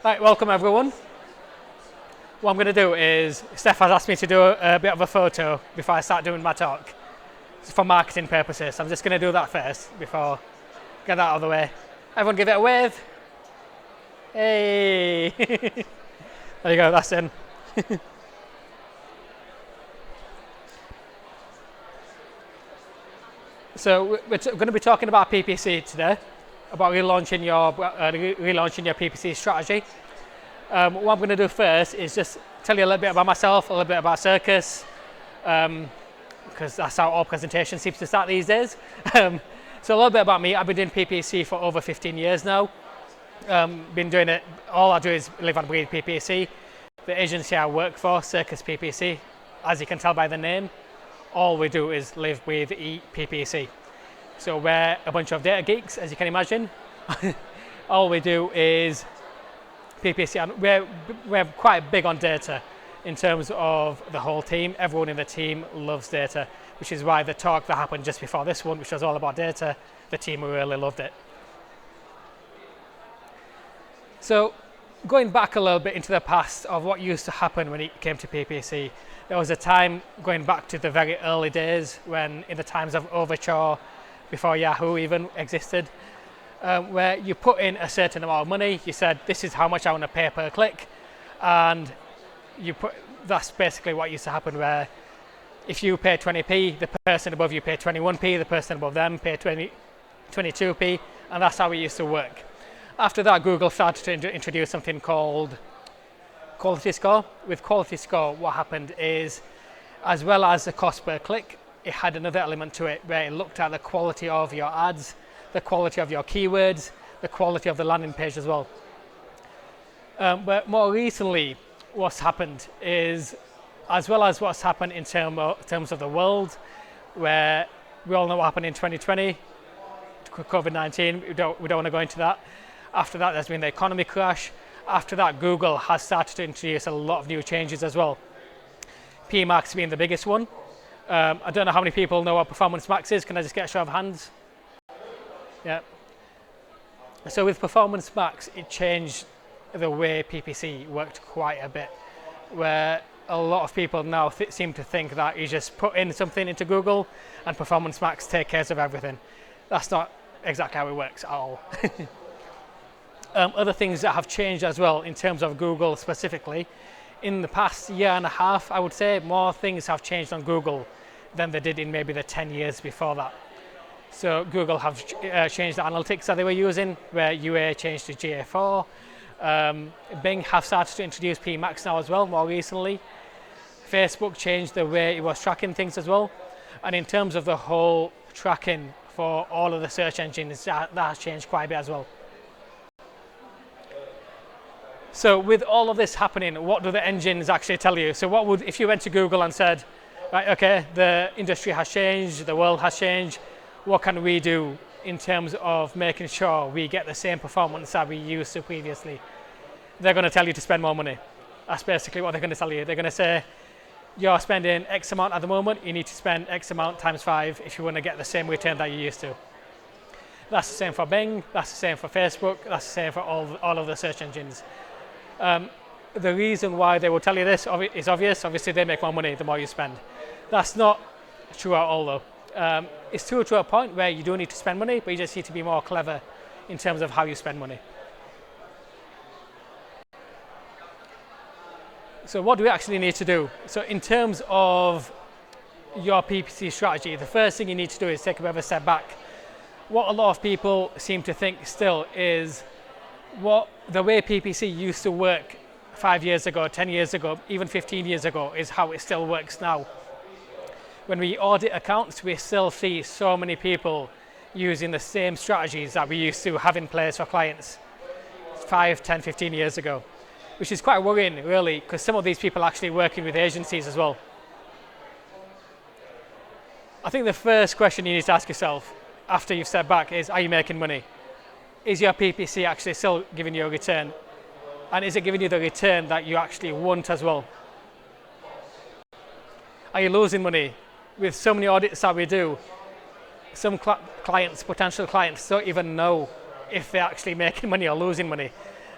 Right, welcome everyone. What I'm going to do is, Steph has asked me to do a bit of a photo before I start doing my talk. It's for marketing purposes. I'm just going to do that first before I get that out of the way. Everyone give it a wave. Hey! There you go, that's in. So we're going to be talking about PPC today, about relaunching your PPC strategy. What I'm going to do first is just tell you a little bit about myself, a little bit about Circus, because that's how all presentations seem to start these days. So a little bit about me. I've been doing PPC for over 15 years now. Been doing it, all I do is live and breathe PPC. The agency I work for, Circus PPC, as you can tell by the name, all we do is live, breathe, eat PPC. So we're a bunch of data geeks, as you can imagine. All we do is PPC, and we're quite big on data in terms of the whole team. Everyone in the team loves data, which is why the talk that happened just before this one, which was all about data, the team really loved it. So going back a little bit into the past of what used to happen when it came to PPC, there was a time going back to the very early days when, in the times of Overture, before Yahoo even existed, where you put in a certain amount of money, you said, this is how much I want to pay per click, and that's basically what used to happen, where if you pay 20p, the person above you pay 21p, the person above them pay 22p, and that's how it used to work. After that, Google started to introduce something called Quality Score. With Quality Score, what happened is, as well as the cost per click, it had another element to it where it looked at the quality of your ads, the quality of your keywords, the quality of the landing page as well. But more recently, what's happened is, as well as what's happened in terms of the world, where we all know what happened in 2020, COVID-19, we don't want to go into that. After that, there's been the economy crash. After that, Google has started to introduce a lot of new changes as well. PMax being the biggest one. I don't know how many people know what Performance Max is. Can I just get a show of hands? Yeah. So with Performance Max, it changed the way PPC worked quite a bit, where a lot of people now seem to think that you just put in something into Google and Performance Max takes care of everything. That's not exactly how it works at all. Other things that have changed as well in terms of Google specifically, in the past year and a half, I would say more things have changed on Google than they did in maybe the 10 years before that. So Google have changed the analytics that they were using, where UA changed to GA4. Bing have started to introduce PMax now as well, more recently. Facebook changed the way it was tracking things as well. And in terms of the whole tracking for all of the search engines, that has changed quite a bit as well. So with all of this happening, what do the engines actually tell you? So what would, if you went to Google and said, right, okay, the industry has changed, the world has changed, what can we do in terms of making sure we get the same performance that we used to previously? They're going to tell you to spend more money. That's basically what they're going to tell you. They're going to say, you're spending X amount at the moment, you need to spend X amount times 5 if you want to get the same return that you used to. That's the same for Bing, that's the same for Facebook, that's the same for all of the search engines. The reason why they will tell you this is obvious. Obviously, they make more money the more you spend. That's not true at all, though. It's true to a point where you do need to spend money, but you just need to be more clever in terms of how you spend money. So what do we actually need to do? So in terms of your PPC strategy, the first thing you need to do is take a bit of a step back. What a lot of people seem to think still is the way PPC used to work 5 years ago, 10 years ago, even 15 years ago is how it still works now. When we audit accounts, we still see so many people using the same strategies that we used to have in place for clients 5, 10, 15 years ago, which is quite worrying, really, because some of these people are actually working with agencies as well. I think the first question you need to ask yourself after you've stepped back is, are you making money? Is your PPC actually still giving you a return? And is it giving you the return that you actually want as well? Are you losing money? With so many audits that we do, some potential clients don't even know if they're actually making money or losing money.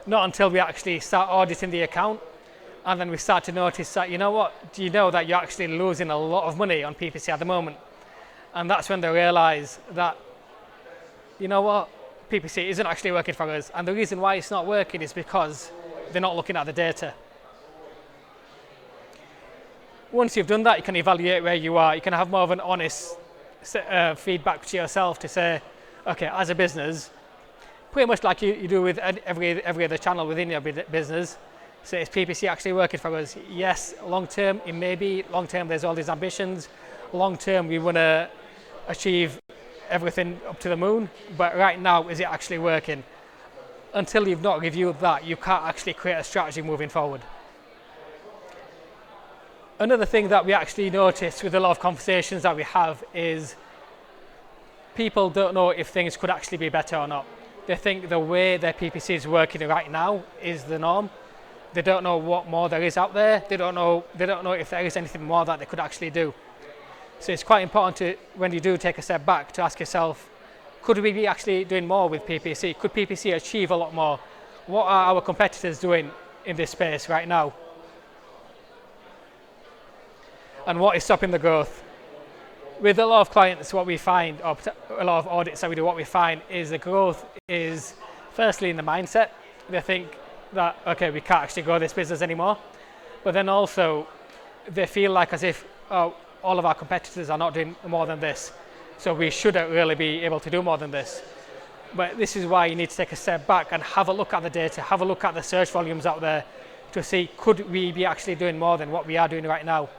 Not until we actually start auditing the account, and then we start to notice that, you know what, do you know that you're actually losing a lot of money on PPC at the moment? And that's when they realize that, you know what, PPC isn't actually working for us. And the reason why it's not working is because they're not looking at the data. Once you've done that, you can evaluate where you are. You can have more of an honest feedback to yourself to say, okay, as a business, pretty much like you do with every other channel within your business. So is PPC actually working for us? Yes, long term, it may be. Long term, there's all these ambitions. Long term, we want to achieve everything up to the moon. But right now, is it actually working? Until you've not reviewed that, you can't actually create a strategy moving forward. Another thing that we actually notice with a lot of conversations that we have is people don't know if things could actually be better or not. They think the way their PPC is working right now is the norm. They don't know what more there is out there. They don't know if there is anything more that they could actually do. So it's quite important to, when you do take a step back, to ask yourself, could we be actually doing more with PPC? Could PPC achieve a lot more? What are our competitors doing in this space right now? And what is stopping the growth? With a lot of clients, what we find, or a lot of audits that we do, what we find is the growth is firstly in the mindset. They think that, okay, we can't actually grow this business anymore. But then also, they feel like as if, oh, all of our competitors are not doing more than this. So we shouldn't really be able to do more than this. But this is why you need to take a step back and have a look at the data, have a look at the search volumes out there to see, could we be actually doing more than what we are doing right now?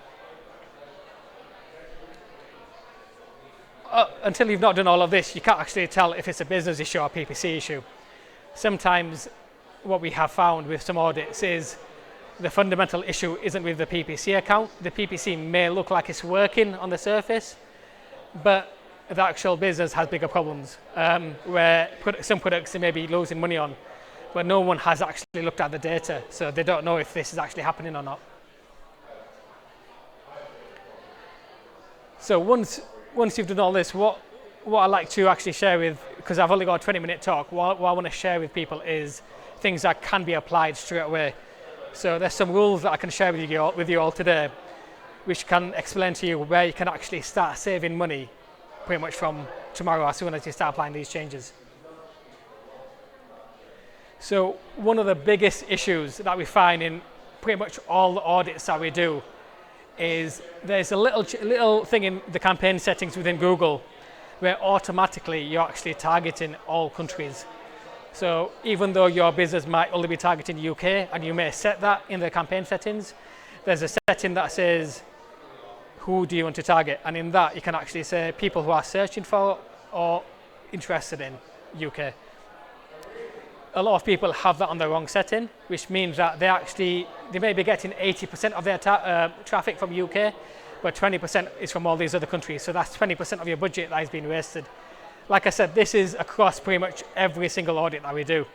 Until you've not done all of this, you can't actually tell if it's a business issue or a PPC issue. Sometimes what we have found with some audits is the fundamental issue isn't with the PPC account. The PPC may look like it's working on the surface, but the actual business has bigger problems where some products they may be losing money on, but no one has actually looked at the data, so they don't know if this is actually happening or not. So once you've done all this, what I like to actually share with, because I've only got a 20-minute talk, what I want to share with people is things that can be applied straight away. So there's some rules that I can share with you all today, which can explain to you where you can actually start saving money pretty much from tomorrow as soon as you start applying these changes. So one of the biggest issues that we find in pretty much all the audits that we do is there's a little thing in the campaign settings within Google where automatically you're actually targeting all countries. So even though your business might only be targeting the UK, and you may set that in the campaign settings, there's a setting that says, who do you want to target? And in that, you can actually say people who are searching for or interested in UK. A lot of people have that on the wrong setting, which means that they may be getting 80% of their traffic from UK, but 20% is from all these other countries. So that's 20% of your budget that is being wasted. Like I said, this is across pretty much every single audit that we do.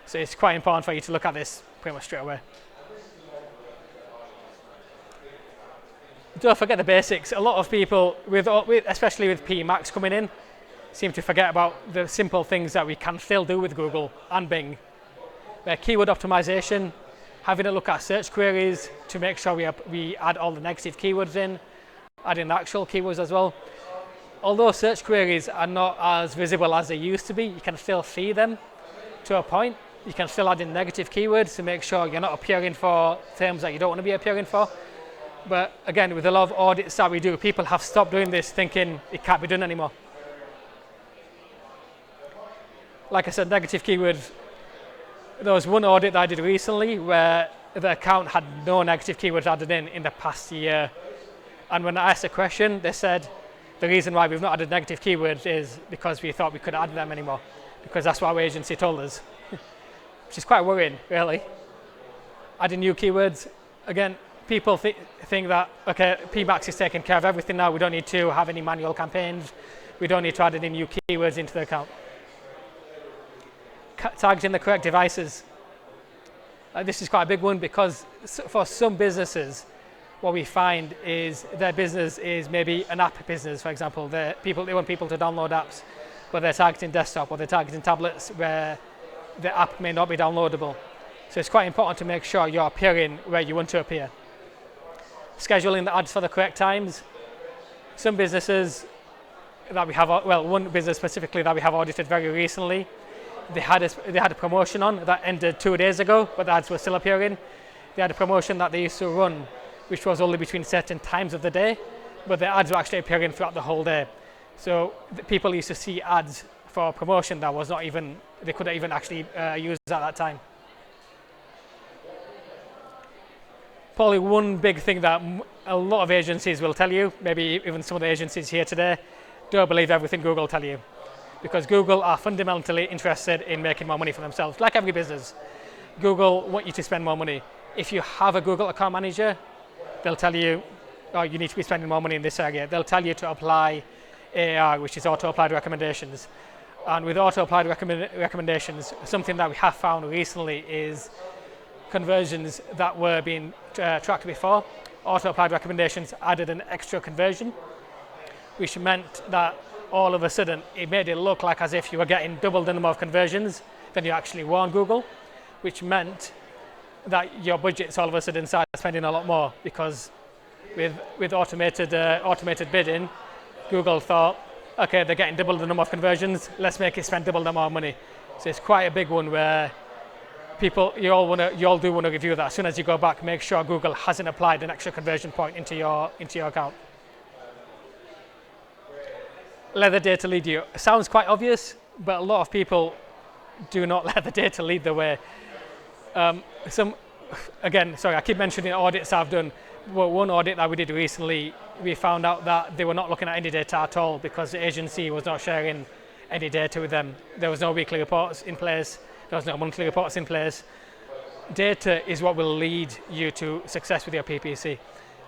So it's quite important for you to look at this pretty much straight away. Don't forget the basics. A lot of people, especially with PMax coming in, seem to forget about the simple things that we can still do with Google and Bing. Keyword optimization, having a look at search queries to make sure we add all the negative keywords in, adding the actual keywords as well. Although search queries are not as visible as they used to be, you can still see them to a point. You can still add in negative keywords to make sure you're not appearing for terms that you don't want to be appearing for. But again, with a lot of audits that we do, people have stopped doing this thinking it can't be done anymore. Like I said, negative keywords. There was one audit that I did recently where the account had no negative keywords added in the past year. And when I asked a question, they said, the reason why we've not added negative keywords is because we thought we couldn't add them anymore, because that's what our agency told us, which is quite worrying, really. Adding new keywords, again, people think that, okay, PMax is taking care of everything now, we don't need to have any manual campaigns, we don't need to add any new keywords into the account. Targeting the correct devices. This is quite a big one because for some businesses, what we find is their business is maybe an app business, for example. They want people to download apps, but they're targeting desktop or they're targeting tablets where the app may not be downloadable. So it's quite important to make sure you're appearing where you want to appear. Scheduling the ads for the correct times. Some businesses that we have, well, one business specifically that we have audited very recently, they had a promotion on that ended 2 days ago, but the ads were still appearing. They had a promotion that they used to run, which was only between certain times of the day, but the ads were actually appearing throughout the whole day. So people used to see ads for a promotion that was not even, they couldn't even actually use at that time. Probably one big thing that a lot of agencies will tell you, maybe even some of the agencies here today, don't believe everything Google tell you. Because Google are fundamentally interested in making more money for themselves. Like every business, Google want you to spend more money. If you have a Google account manager, they'll tell you, oh, you need to be spending more money in this area. They'll tell you to apply AR, which is auto-applied recommendations. And with auto-applied recommendations, something that we have found recently is conversions that were being tracked before. Auto-applied recommendations added an extra conversion, which meant that all of a sudden it made it look like as if you were getting double the number of conversions than you actually were on Google, which meant that your budgets all of a sudden started spending a lot more, because with automated bidding, Google thought, okay, they're getting double the number of conversions, let's make it spend double the amount of money. So it's quite a big one where people, you all do want to review that. As soon as you go back, make sure Google hasn't applied an extra conversion point into your account. Let the data lead you. It sounds quite obvious, but a lot of people do not let the data lead the way. Again, sorry, I keep mentioning audits I've done. Well, one audit that we did recently, we found out that they were not looking at any data at all because the agency was not sharing any data with them. There was no weekly reports in place. There was no monthly reports in place. Data is what will lead you to success with your PPC.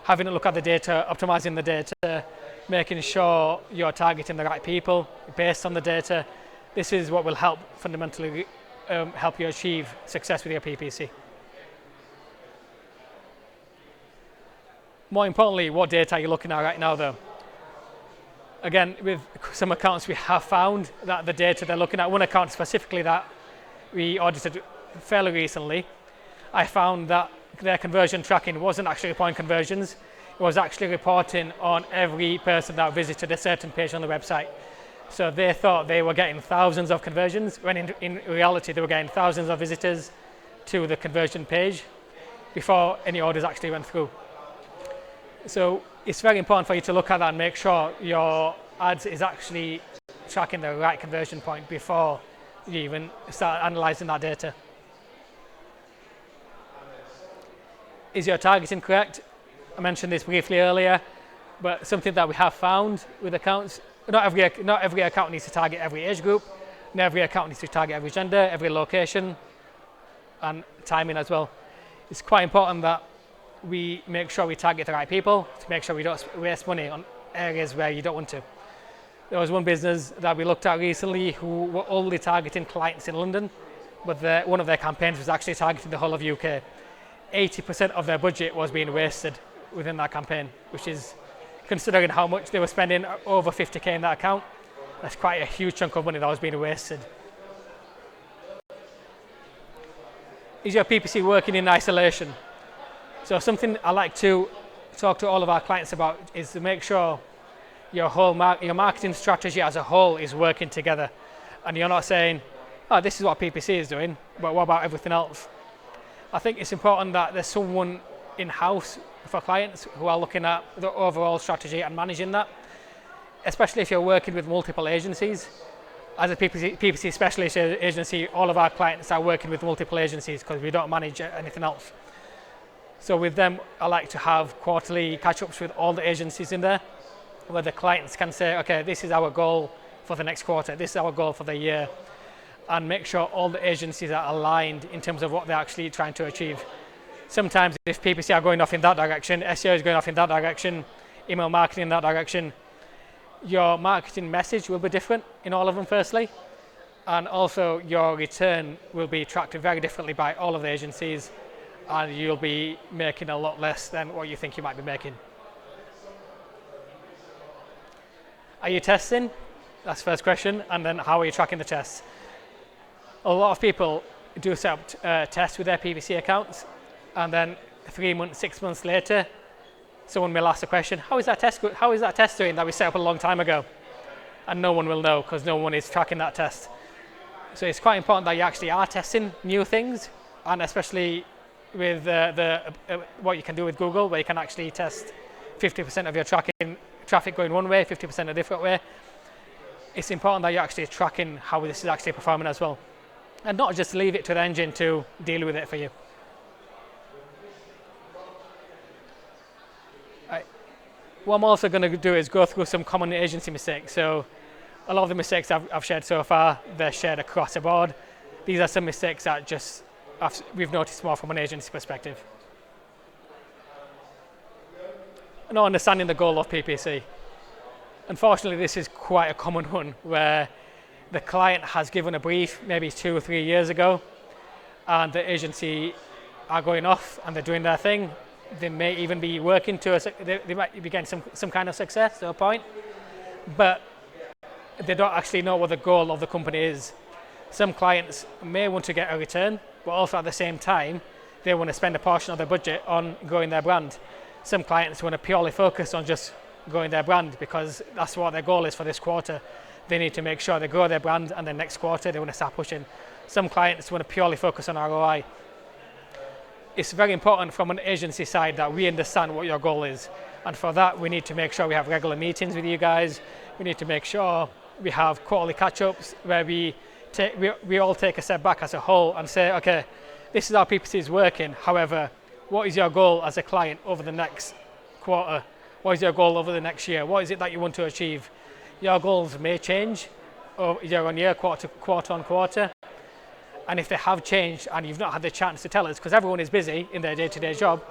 Having a look at the data, optimizing the data, making sure you're targeting the right people based on the data. This is what will help fundamentally help you achieve success with your PPC. More importantly, what data are you looking at right now though? Again, with some accounts we have found that the data they're looking at, one account specifically that we audited fairly recently, I found that their conversion tracking wasn't actually reporting conversions, it was actually reporting on every person that visited a certain page on the website. So they thought they were getting thousands of conversions, when in reality they were getting thousands of visitors to the conversion page before any orders actually went through. So it's very important for you to look at that and make sure your ads is actually tracking the right conversion point before you even start analyzing that data. Is your targeting correct? I mentioned this briefly earlier, but something that we have found with accounts, not every account needs to target every age group, not every account needs to target every gender, every location, and timing as well. It's quite important that we make sure we target the right people to make sure we don't waste money on areas where you don't want to. There was one business that we looked at recently who were only targeting clients in London, but one of their campaigns was actually targeting the whole of UK. 80% of their budget was being wasted within that campaign, which is, considering how much they were spending, over 50k in that account, that's quite a huge chunk of money that was being wasted. Is your PPC working in isolation? So something I like to talk to all of our clients about is to make sure your marketing strategy as a whole is working together, and you're not saying, oh, this is what PPC is doing, but what about everything else? I think it's important that there's someone in-house for clients who are looking at the overall strategy and managing that, especially if you're working with multiple agencies. As a PPC specialist agency, all of our clients are working with multiple agencies because we don't manage anything else. So with them, I like to have quarterly catch-ups with all the agencies in there, where the clients can say, okay, this is our goal for the next quarter, this is our goal for the year, and make sure all the agencies are aligned in terms of what they're actually trying to achieve. Sometimes if PPC are going off in that direction, SEO is going off in that direction, email marketing in that direction, your marketing message will be different in all of them firstly, and also your return will be tracked very differently by all of the agencies, and you'll be making a lot less than what you think you might be making. Are you testing? That's the first question. And then how are you tracking the tests? A lot of people do set up tests with their PPC accounts, and then 3 months, 6 months later, someone will ask the question, how is that test doing that we set up a long time ago? And no one will know because no one is tracking that test. So it's quite important that you actually are testing new things, and especially with what you can do with Google, where you can actually test 50% of your traffic going one way, 50% a different way. It's important that you're actually tracking how this is actually performing as well, and not just leave it to the engine to deal with it for you. What I'm also going to do is go through some common agency mistakes. So a lot of the mistakes I've shared so far, they're shared across the board. These are some mistakes that we've noticed more from an agency perspective. Not understanding the goal of PPC. Unfortunately, this is quite a common one where the client has given a brief maybe 2 or 3 years ago, and the agency are going off and they're doing their thing. They may even be working they might be getting some kind of success to a point, but they don't actually know what the goal of the company is. Some clients may want to get a return, but also at the same time, they want to spend a portion of their budget on growing their brand. Some clients want to purely focus on just growing their brand because that's what their goal is for this quarter. They need to make sure they grow their brand, and then next quarter they want to start pushing. Some clients want to purely focus on ROI. It's very important from an agency side that we understand what your goal is. And for that, we need to make sure we have regular meetings with you guys. We need to make sure we have quarterly catch-ups where we all take a step back as a whole and say, okay, this is how PPC is working. However, what is your goal as a client over the next quarter? What is your goal over the next year? What is it that you want to achieve? Your goals may change year on year, quarter on quarter. And if they have changed and you've not had the chance to tell us, because everyone is busy in their day-to-day job,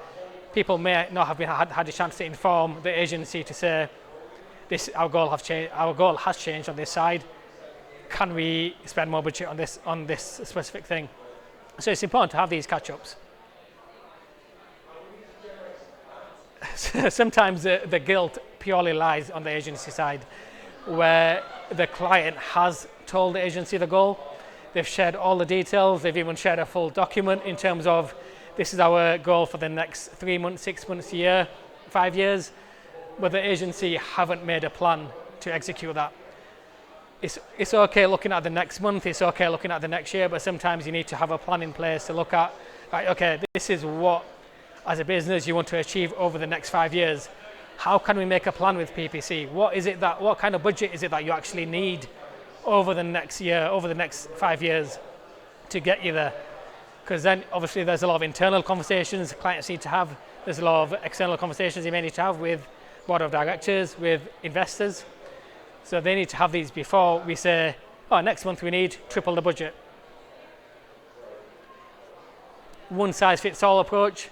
people may not have had a chance to inform the agency to say, our goal has changed on this side. Can we spend more budget on this specific thing? So it's important to have these catch-ups. Sometimes the guilt purely lies on the agency side, where the client has told the agency the goal. They've shared all the details. They've even shared a full document in terms of this is our goal for the next 3 months, 6 months, a year, 5 years. But the agency haven't made a plan to execute that. It's okay looking at the next month. It's okay looking at the next year. But sometimes you need to have a plan in place to look at, right, okay, this is what, as a business, you want to achieve over the next 5 years. How can we make a plan with PPC? What kind of budget is it that you actually need over the next year, over the next 5 years to get you there? Because then obviously there's a lot of internal conversations clients need to have. There's a lot of external conversations you may need to have with board of directors, with investors. So they need to have these before we say, oh, next month we need triple the budget. One size fits all approach.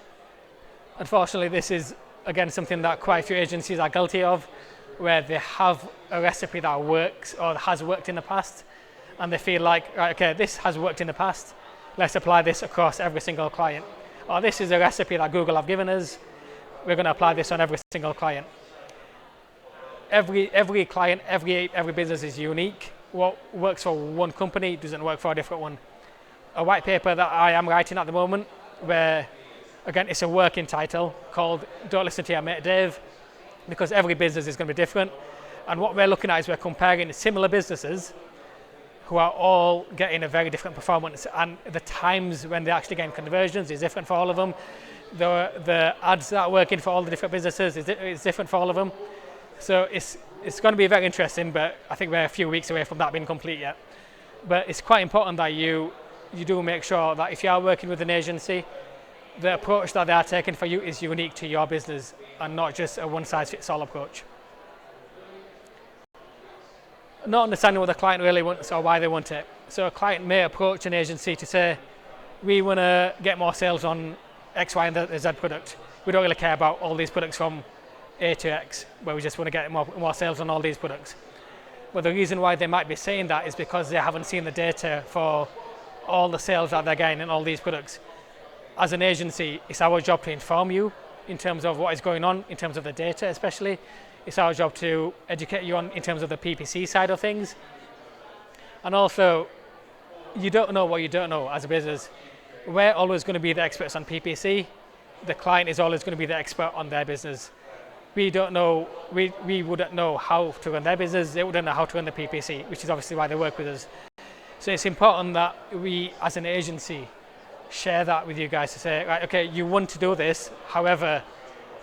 Unfortunately, this is again something that quite a few agencies are guilty of, where they have a recipe that works or has worked in the past, and they feel like, right, okay, this has worked in the past, let's apply this across every single client. Or this is a recipe that Google have given us, we're going to apply this on every single client. Every client, every business is unique. What works for one company doesn't work for a different one. A white paper that I am writing at the moment, where again it's a working title called Don't Listen to Your Mate Dave, because every business is going to be different. And what we're looking at is we're comparing similar businesses who are all getting a very different performance, and the times when they're actually getting conversions is different for all of them. The ads that are working for all the different businesses is different for all of them. So it's going to be very interesting, but I think we're a few weeks away from that being complete yet. But it's quite important that you do make sure that if you are working with an agency, the approach that they are taking for you is unique to your business and not just a one-size-fits-all approach. Not understanding what the client really wants or why they want it. So a client may approach an agency to say, we want to get more sales on X, Y, and Z product. We don't really care about all these products from A to X, where we just want to get more sales on all these products. But the reason why they might be saying that is because they haven't seen the data for all the sales that they're getting in all these products. As an agency, it's our job to inform you in terms of what is going on, in terms of the data especially. It's our job to educate you in terms of the PPC side of things. And also, you don't know what you don't know as a business. We're always going to be the experts on PPC. The client is always going to be the expert on their business. We don't know, we wouldn't know how to run their business. They wouldn't know how to run the PPC, which is obviously why they work with us. So it's important that we, as an agency, share that with you guys to say, right, okay, you want to do this, however,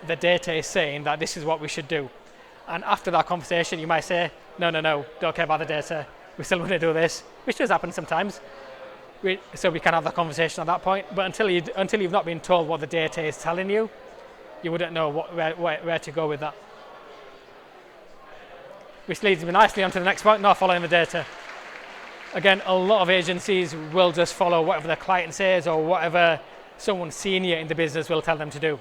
the data is saying that this is what we should do. And after that conversation, you might say, no, don't care about the data. We still want to do this, which does happen sometimes. So we can have that conversation at that point. But until you've not been told what the data is telling you, you wouldn't know where to go with that. Which leads me nicely onto the next point, not following the data. Again, a lot of agencies will just follow whatever the client says or whatever someone senior in the business will tell them to do.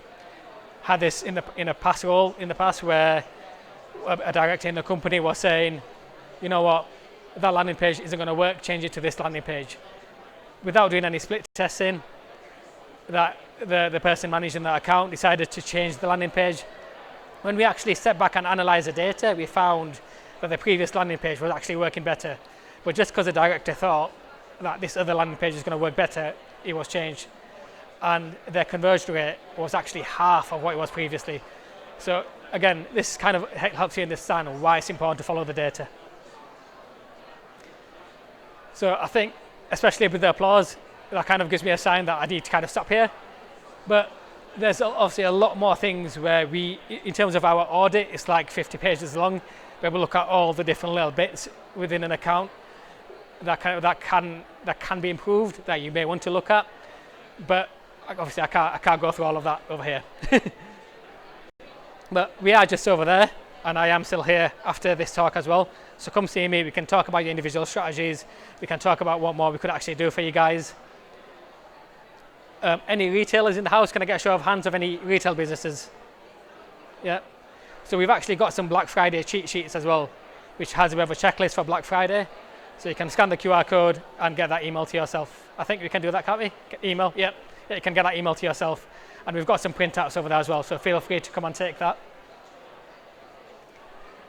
Had this in a past role in the past where a director in the company was saying, you know what, that landing page isn't going to work, change it to this landing page. Without doing any split testing, that the person managing that account decided to change the landing page. When we actually stepped back and analysed the data, we found that the previous landing page was actually working better. But just because the director thought that this other landing page is going to work better, it was changed. And their conversion rate was actually half of what it was previously. So again, this kind of helps you understand why it's important to follow the data. So I think, especially with the applause, that kind of gives me a sign that I need to kind of stop here. But there's obviously a lot more things where we, in terms of our audit, it's like 50 pages long, where we look at all the different little bits within an account that can be improved, that you may want to look at. But obviously I can't go through all of that over here. But we are just over there, and I am still here after this talk as well. So come see me, we can talk about your individual strategies, we can talk about what more we could actually do for you guys. Any retailers in the house, can I get a show of hands of any retail businesses? Yeah. So we've actually got some Black Friday cheat sheets as well, which has a bit of a checklist for Black Friday. So you can scan the QR code and get that email to yourself. I think we can do that, can't we? Email, yeah, you can get that email to yourself. And we've got some printouts over there as well, so feel free to come and take that.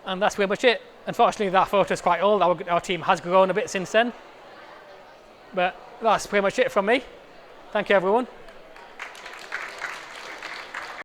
And that's pretty much it. Unfortunately, that photo is quite old. Our team has grown a bit since then. But that's pretty much it from me. Thank you, everyone.